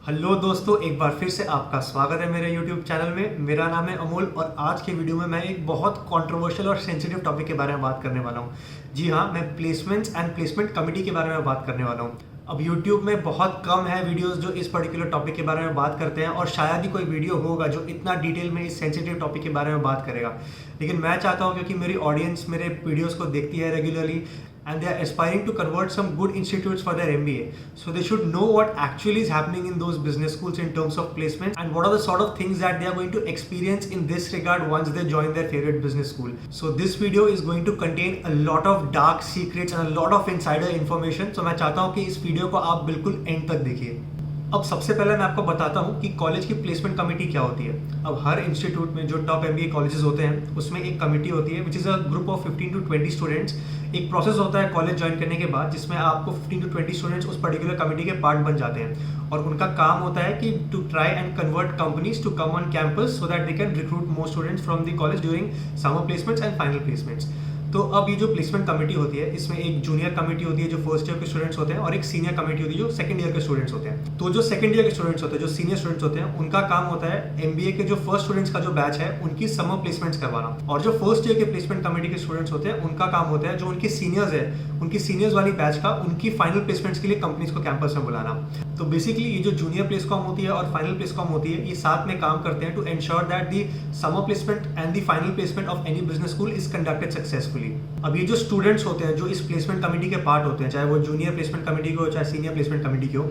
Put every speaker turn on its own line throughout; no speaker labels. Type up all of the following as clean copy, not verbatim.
Hello दोस्तों, एक बार फिर से आपका स्वागत है मेरे YouTube चैनल में। मेरा नाम है अमोल और आज के वीडियो में मैं एक बहुत कंट्रोवर्शियल और सेंसिटिव टॉपिक के बारे में बात करने वाला हूँ। जी हाँ, मैं प्लेसमेंट्स एंड प्लेसमेंट कमेटी के बारे में बात करने वाला हूँ। अब YouTube में बहुत कम है वीडियोस जो इस पर्टिकुलर टॉपिक के बारे में बात करते हैं और शायद ही कोई वीडियो होगा जो इतना डिटेल में इस सेंसिटिव टॉपिक के बारे में बात करेगा। लेकिन मैं चाहता हूँ, क्योंकि मेरी ऑडियंस मेरे वीडियोस को देखती है regularly and they are aspiring to convert some good institutes for their MBA. So they should know what actually is happening in those business schools in terms of placement and what are the sort of things that they are going to experience in this regard once they join their favorite business school. So this video is going to contain a lot of dark secrets and a lot of insider information. So मैं चाहता हूँ कि इस video को आप बिल्कुल and तक देखिए। अब सबसे पहले मैं आपको बताता हूँ कि कॉलेज की प्लेसमेंट कमेटी क्या होती है। अब हर इंस्टीट्यूट में जो टॉप MBA कॉलेजेस होते हैं उसमें एक कमेटी होती है which is a group of 15 to 20 students. एक प्रोसेस होता है कॉलेज ज्वाइन करने के बाद जिसमें आपको 15 to 20 स्टूडेंट्स उस पर्टिकुलर कमेटी के पार्ट बन जाते हैं और उनका काम होता है कि to try and convert companies to come on campus so that they can recruit more students from the college during summer placements and final placements. तो अब ये जो प्लेसमेंट कमेटी होती है इसमें एक जूनियर कमेटी होती है जो फर्स्ट ईयर के स्टूडेंट्स होते हैं और एक सीनियर कमेटी होती है जो सेकंड ईयर के स्टूडेंट्स होते हैं। तो जो सेकंड ईयर के स्टूडेंट्स होते हैं, जो सीनियर स्टूडेंट्स होते हैं, उनका काम होता है MBA के जो फर्स्ट स्टूडेंट्स का जो बैच है उनकी समर प्लेसमेंट्स करवाना। और जो फर्स्ट ईयर के प्लेसमेंट कमेटी के स्टूडेंट्स होते हैं उनका काम होता है जो उनके सीनियर्स है, उनकी सीनियर्स वाली बैच का उनकी फाइनल प्लेसमेंट्स के लिए कंपनीज को कैंपस में बुलाना। तो बेसिकली ये जो जूनियर प्लेसकॉम होती है और फाइनल प्लेसकॉम होती है ये साथ में काम करते हैं to ensure that the summer placement and the final placement of any business school is conducted successfully. अब ये जो स्टूडेंट्स होते हैं जो इस प्लेसमेंट कमेटी के पार्ट होते हैं, चाहे वो जूनियर प्लेसमेंट कमेटी के हो चाहे सीनियर प्लेसमेंट कमेटी के हो,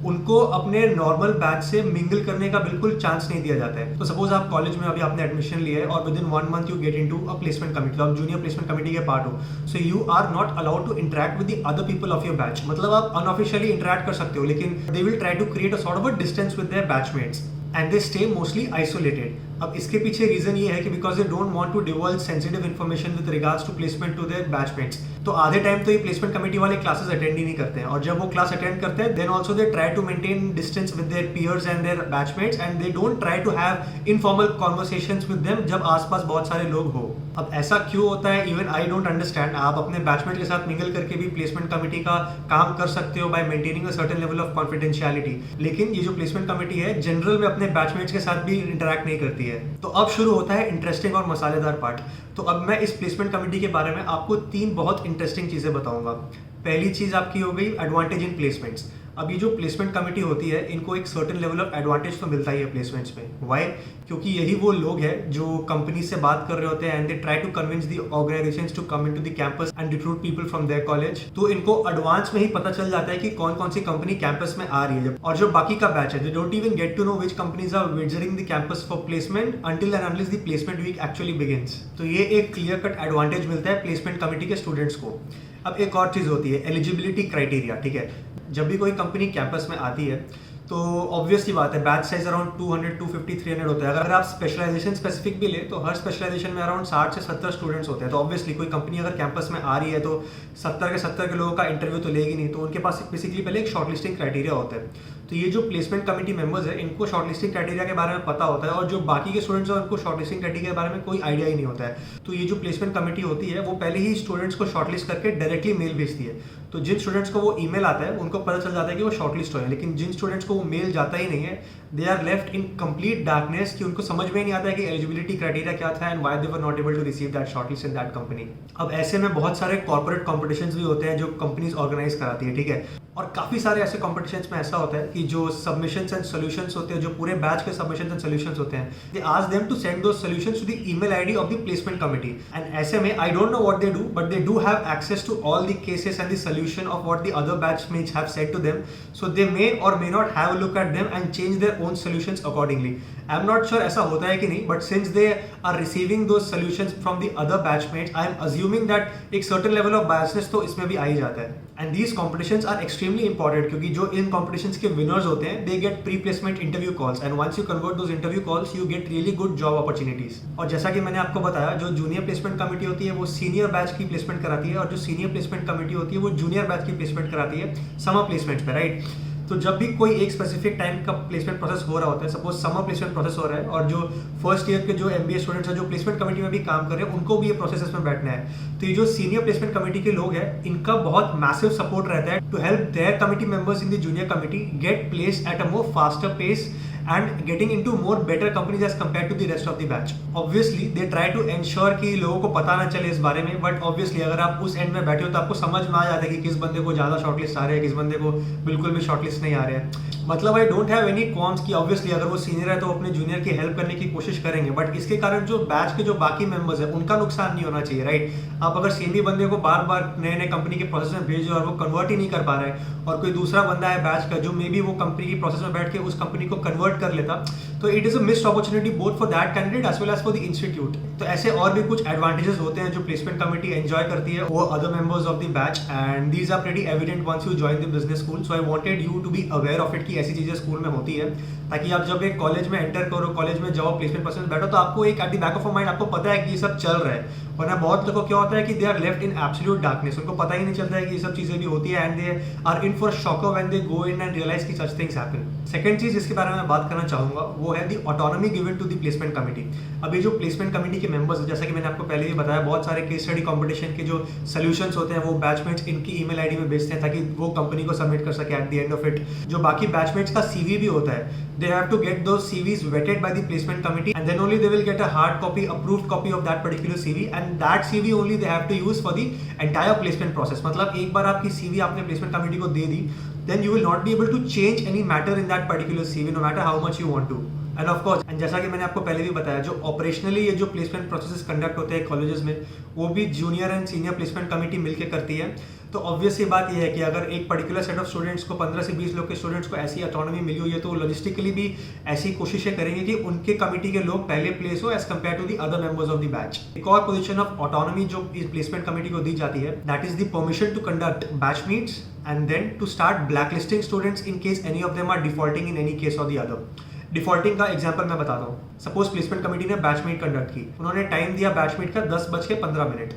उनको अपने नॉर्मल बैच से मिंगल करने का बिल्कुल चांस नहीं दिया जाता है। तो सपोज आप कॉलेज में अभी आपने एडमिशन लिया है और within 1 month you get into a placement committee, तो आप जूनियर प्लेसमेंट कमिटी के पार्ट हो, so you are not allowed to interact with the other people of your batch. मतलब आप अनऑफिशियली इंटरेक्ट कर सकते हो लेकिन they will try to create a sort of a distance with their batchmates and they stay mostly isolated. अब इसके पीछे reason ये है कि because they don't want to divulge sensitive information with regards to placement to their batchmates. तो आधे time तो ये प्लेसमेंट कमेटी वाले क्लासेस अटेंड ही नहीं करते हैं और जब वो क्लास अटेंड करते हैं then also they try to maintain distance with their peers and their batchmates and they don't try to have informal conversations with them जब आसपास बहुत सारे लोग हो। अब ऐसा क्यों होता है इवन आई डोंट अंडरस्टैंड। आप अपने बैचमेट के साथ मिंगल करके भी प्लेसमेंट कमेटी का काम कर सकते हो bye maintaining a certain level of confidentiality, लेकिन ये जो प्लेसमेंट कमेटी है जनरल में अपने बैचमेट्स के साथ भी इंटरेक्ट नहीं करती है। तो अब शुरू होता है इंटरेस्टिंग और मसालेदार पार्ट। तो अब मैं इस प्लेसमेंट कमेटी के बारे में आपको 3 बहुत इंटरेस्टिंग चीजें बताऊंगा। पहली चीज आपकी हो गई एडवांटेज इन प्लेसमेंट्स। अब ये जो प्लेसमेंट कमेटी होती है इनको एक सर्टेन लेवल ऑफ एडवांटेज तो मिलता ही है प्लेसमेंट्स में। व्हाई? क्योंकि यही वो लोग हैं जो कंपनी से बात कर रहे होते हैं and they try to convince the organisations to come into the campus and recruit people from their college. तो इनको एडवांस में ही पता चल जाता है कि कौन कौन सी कंपनी कैंपस में आ रही है। और जो बाकी का बैच है they don't even get to know which companies are visiting the campus for placement until and unless the placement week actually begins. तो ये एक क्लियर कट एडवांटेज मिलता है प्लेसमेंट कमेटी के स्टूडेंट्स को। अब एक और चीज होती है एलिजिबिलिटी क्राइटेरिया। ठीक है, जब भी कोई कंपनी कैंपस में आती है तो ऑब्वियसली बात है बैच साइज अराउंड 200, 250, 300 होता है। अगर आप स्पेशलाइजेशन स्पेसिफिक भी ले तो हर स्पेशलाइजेशन में अराउंड 60 से 70 स्टूडेंट्स होते हैं। तो ऑब्वियसली कोई कंपनी अगर कैंपस में आ रही है तो 70 के लोगों का इंटरव्यू तो लेगी नहीं, तो उनके पास बेसिकली पहले एक शॉर्टलिस्टिंग क्राइटेरिया होता है। तो ये जो प्लेसमेंट कमेटी मेंबर्स है इनको शॉर्टलिस्टिंग क्राइटेरिया के बारे में पता होता है और जो बाकी के स्टूडेंट्स हैं उनको शॉर्टलिस्टिंग क्राइटेरिया के बारे में कोई आइडिया ही नहीं होता है। तो ये जो प्लेसमेंट कमेटी होती है वो पहले ही स्टूडेंट्स को शॉर्टलिस्ट करके डायरेक्टली मेल भेजती है। तो जिन स्टूडेंट्स को वो ईमेल आता है उनको पता चल जाता है कि वो शॉर्टलिस्ट हुए, लेकिन जिन स्टूडेंट्स को वो मेल जाता ही नहीं है they are left in complete darkness कि उनको समझ में नहीं आता है कि एलिजिबिलिटी क्राइटेरिया क्या था and why they were not able to receive that shortlist in that company. अब ऐसे में बहुत सारे कॉर्पोरेट कॉम्पिटिशन्स भी होते हैं जो कंपनीज ऑर्गेनाइज कराती है। ठीक है, और काफी सारे ऐसे कॉम्पिटिशन्स में ऐसा होता है कि जो सबमिशंस एंड सॉल्यूशंस होते हैं, जो पूरे बैच के सबमिशंस एंड सॉल्यूशंस होते हैं, they ask them to send those solutions to the email ID of the placement committee. And ऐसे में I don't know what they do but they do have access to all the cases and the solution of what the other batchmates have said to them, so they may or may not have a look at them and change their own solutions accordingly. I am not sure ऐसा होता है कि नहीं, but since they are receiving those solutions from the other batchmates I am assuming that एक certain level of biasness तो इसमें भी आ ही जाता है। And these competitions are extremely important क्योंकि जो इन कॉम्पिटिशन्स के विनर्स होते हैं they get pre placement interview calls and once you convert those interview calls you get really good job opportunities. और जैसा कि मैंने आपको बताया जो जूनियर प्लेसमेंट कमेटी होती है वो सीनियर बैच की प्लेसमेंट कराती है और जो सीनियर प्लेसमेंट कमेटी होती है वो जूनियर बैच की प्लेसमेंट कराती है समर प्लेसमेंट पे, राइट। तो जब भी कोई एक स्पेसिफिक टाइम का प्लेसमेंट प्रोसेस हो रहा होता है, सपोज समर प्लेसमेंट प्रोसेस हो रहा है और जो फर्स्ट ईयर के जो MBA स्टूडेंट्स हैं जो प्लेसमेंट कमेटी में भी काम कर रहे हैं उनको भी ये प्रोसेस में बैठना है, तो ये जो सीनियर प्लेसमेंट कमेटी के लोग हैं इनका बहुत मैसिव सपोर्ट रहता है to help their committee members in the junior committee get placed at a more faster pace and getting into more better companies as compared to the rest of the batch. Obviously, they try to ensure कि लोगों को पता ना चले इस बारे में, but obviously अगर आप उस एंड में बैठे हो तो आपको समझ में आ जाता है कि किस बंदे को ज़्यादा शॉर्टलिस्ट आ रहे हैं, किस बंदे को बिल्कुल भी शॉर्टलिस्ट नहीं आ रहे हैं. मतलब आई डोंट हैव एनी क्वाल्म्स कि ऑब्वियसली अगर वो सीनियर है तो अपने जूनियर की हेल्प करने की कोशिश करेंगे, बट इसके कारण जो बैच के जो बाकी मेंबर्स हैं उनका नुकसान नहीं होना चाहिए, राइट. आप अगर सेम ही बंदे को बार बार नए नए कंपनी के प्रोसेस में भेजो और वो कन्वर्ट ही नहीं कर पा रहा है और कोई दूसरा बंदा है बैच का जो मे बी वो कंपनी की प्रोसेस में बैठ के उस कंपनी को कन्वर्ट कर लेता, तो it is a missed opportunity both for that candidate as well as for the institute. तो ऐसे और भी कुछ एडवांटेजेस होते हैं जो प्लेसमेंट कमेटी एंजॉय करती है वो other members of the batch, and these are pretty evident once you join the business school. So I wanted you to be aware of it कि ऐसी चीजें स्कूल में होती है, ताकि आप जब एक कॉलेज में एंटर करो, कॉलेज में जाओ, प्लेसमेंट प्रोसेस में बैठो तो आपको एक at the back of mind आपको पता है कि ये सब चल रहा है. वरना बहुत लोगों को क्या होता है कि they are left in absolute darkness, उनको पता ही नहीं चलता है कि ये सब चीजें भी होती है and they are in for shocker when they go in and realise कि सच थिंग्स हैपन. सेकंड चीज जिसके बारे में मैं बात करना चाहूंगा वो है the autonomy given to the placement committee. अभी जो प्लेसमेंट कमेटी के मेंबर्स हैं, जैसा कि मैंने आपको पहले भी बताया, बहुत सारे केस स्टडी कॉम्पिटिशन के जो सोल्यूशंस होते हैं वो बैचमेट्स इनकी ईमेल आईडी में भेजते हैं ताकि वो कंपनी को सबमिट कर सके at the end of it. जो बाकी बैचमेट्स का सीवी भी होता है, they have to get those CVs vetted by the placement committee and then only they will get a hard copy, approved copy of that particular CV, and that CV only they have to use for the entire placement process. मतलब एक बार आपकी CV आपने placement committee को दे दी, then you will not be able to change any matter in that particular CV no matter how much you want to. End of course, and जैसा कि मैंने आपको पहले भी बताया, जो ऑपरेशनली ये जो प्लेसमेंट प्रोसेस कंडक्ट होते हैं कॉलेजेस में वो भी junior and senior placement committee मिलकर करती है. तो ऑब्वियसली बात ये है कि अगर एक पर्टिकुलर सेट ऑफ स्टूडेंट्स को 15 से 20 लोग के स्टूडेंट्स को ऐसी ऑटोनॉमी मिली हुई है तो लॉजिस्टिकली भी ऐसी कोशिशें करेंगे कि उनके कमेटी के लोग पहले प्लेस हो as compare to the other members of the batch. एक और पोजीशन ऑफ ऑटोनॉमी जो इस प्लेसमेंट कमेटी को दी जाती है, that is the permission to conduct batch meets and then to start blacklisting students in case any of them are defaulting in any case और the other. Defaulting का example मैं बताता हूँ. सपोज प्लेसमेंट कमेटी ने batch meet conduct की, उन्होंने time दिया batch meet का 10:15.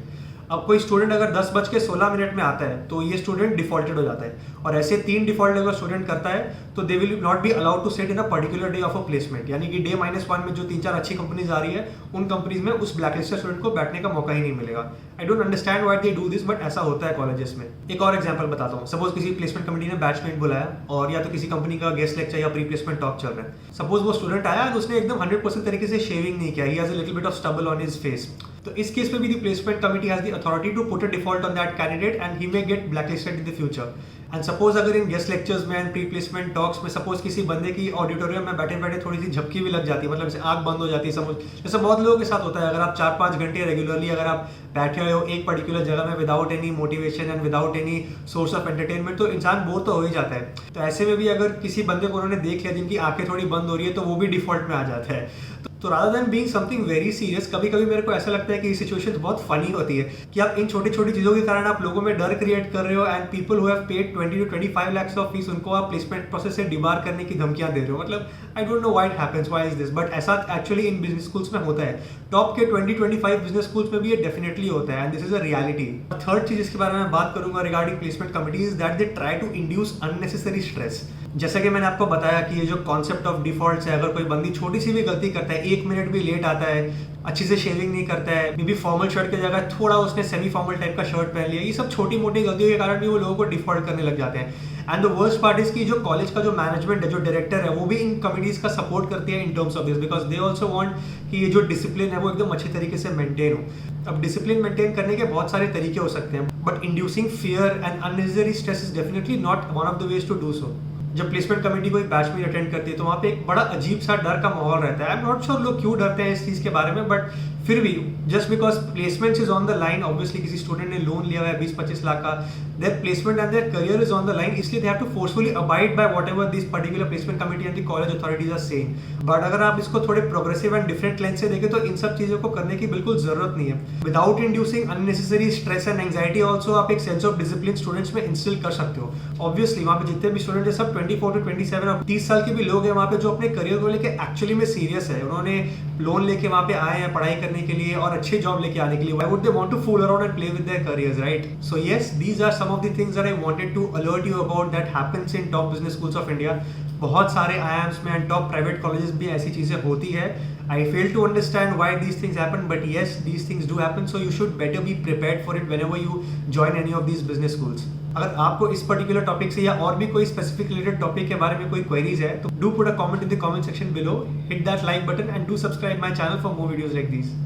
अब कोई स्टूडेंट अगर 10:16 में आता है तो ये स्टूडेंट डिफॉल्टेड हो जाता है, और ऐसे 3 डिफॉल्ट अगर स्टूडेंट करता है तो they will not be allowed to sit in a particular day of a placement. यानी कि डे -1 में जो 3-4 अच्छी कंपनीज आ रही है उन कंपनीज में उस ब्लैकलिस्टेड स्टूडेंट को बैठने का मौका ही नहीं मिलेगा. I don't understand why they do this, but ऐसा होता है कॉलेजेस में. एक और एग्जांपल बताता हूँ. सपोज किसी प्लेसमेंट कमेटी ने बैच मीट बुलाया और या तो किसी कंपनी का गेस्ट लेक्चर या प्री प्लेसमेंट टॉक चल रहा है. सपोज वो स्टूडेंट आया और उसने एकदम 100% तरीके से शेविंग नहीं किया, he has a little bit of stubble on his face. तो इस केस में भी the placement committee has the authority to put a default on that candidate and he may get blacklisted in the future. And suppose अगर इन guest lectures में and pre placement talks में suppose किसी बंदे की auditorium में बैठे बैठे थोड़ी सी झपकी भी लग जाती है, मतलब जैसे आंख बंद हो जाती है, समझ जैसे बहुत लोगों के साथ होता है. अगर आप 4-5 घंटे रेगुलरली अगर आप बैठे हुए हो एक पर्टिकुलर जगह में without any motivation and without any source of entertainment, तो इंसान बोर तो हो ही जाता है. तो ऐसे में भी अगर किसी बंदे को उन्होंने देख लिया जिनकी आंखें थोड़ी बंद हो रही है तो वो भी डिफॉल्ट में आ जाता है. तो rather than being something very serious, कभी कभी मेरे को ऐसा लगता है कि ये सिचुएशंस बहुत फनी होती है कि आप इन छोटी छोटी चीज़ों के कारण आप लोगों में डर क्रिएट कर रहे हो and people who have paid 20 to 25 lakhs of fees उनको आप प्लेसमेंट प्रोसेस से डिबार करने की धमकियां दे रहे हो. मतलब आई don't know why it happens, why is this, but ऐसा एक्चुअली इन बिजनेस स्कूल्स में होता है. टॉप के 20-25 बिजनेस स्कूल्स में भी ये डेफिनेटली होता है and this is a reality. Third चीज इसके बारे में बात करूंगा regarding placement committee is that they try to induce unnecessary stress. जैसा कि मैंने आपको बताया कि ये जो कॉन्सेप्ट ऑफ डिफॉल्ट है, अगर कोई बंदी छोटी सी भी गलती करता है, 1 मिनट भी लेट आता है, अच्छी से शेविंग नहीं करता है, मे बी फॉर्मल शर्ट की जगह थोड़ा उसने सेमी फॉर्मल टाइप का शर्ट पहन लिया, ये सब छोटी मोटी गलतियों के कारण भी वो लोगों को डिफॉल्ट करने लग जाते हैं. And the worst part is की जो कॉलेज का जो मैनेजमेंट है, जो डायरेक्टर है, वो भी इन कमिटीज का सपोर्ट करती है in terms of this, because they also want कि ये जो डिसिप्लिन है वो एकदम अच्छे तरीके से मेंटेन हो. अब डिसिप्लिन मेंटेन करने के बहुत सारे तरीके हो सकते हैं, but inducing fear and unnecessary stress is definitely not one of the ways to do so. जब प्लेसमेंट कमेटी कोई बैच में अटेंड करती है तो वहाँ पे एक बड़ा अजीब सा डर का माहौल रहता है. आई एम नॉट श्योर लोग क्यों डरते हैं इस चीज़ के बारे में, बट फिर भी just because placement is on the line, obviously किसी स्टूडेंट ने लोन लिया हुआ है 20-25 लाख का, their placement and their career is on the line, इसलिए they have to forcefully abide by whatever this particular placement committee and the college authorities are saying. But अगर आप इसको थोड़े प्रोग्रेसिव एंड डिफरेंट लेंस से देखें तो इन सब चीज़ों को करने की बिल्कुल जरूरत नहीं है. Without inducing unnecessary stress and anxiety also आप एक सेंस ऑफ डिसिप्लिन स्टूडेंट्स में इंस्टिल कर सकते हो. ऑब्वियसली वहाँ पे जितने भी स्टूडेंट है सब 24 to 27 और 30 साल के भी लोग हैं वहाँ पे जो अपने करियर को लेकर एक्चुअली में सीरियस है. उन्होंने लोन लेके वहाँ पे आए हैं पढ़ाई करने करने के लिए और अच्छे जॉब लेके आने के लिए? Why would they want to fool around and play with their careers, right? So yes, these are some of the things that I wanted to alert you about that happens in top business schools of India. बहुत सारे IIMs में and top private colleges भी ऐसी चीज़ें होती है. I fail to understand why these things happen, but yes, these things do happen. So you should better be prepared for it whenever you join any of these business schools. अगर आपको इस particular topic से या और भी कोई specific related topic के बारे में कोई क्वेरीज है तो do put a comment in the comment section below, hit that like button and do subscribe my channel for more videos like this.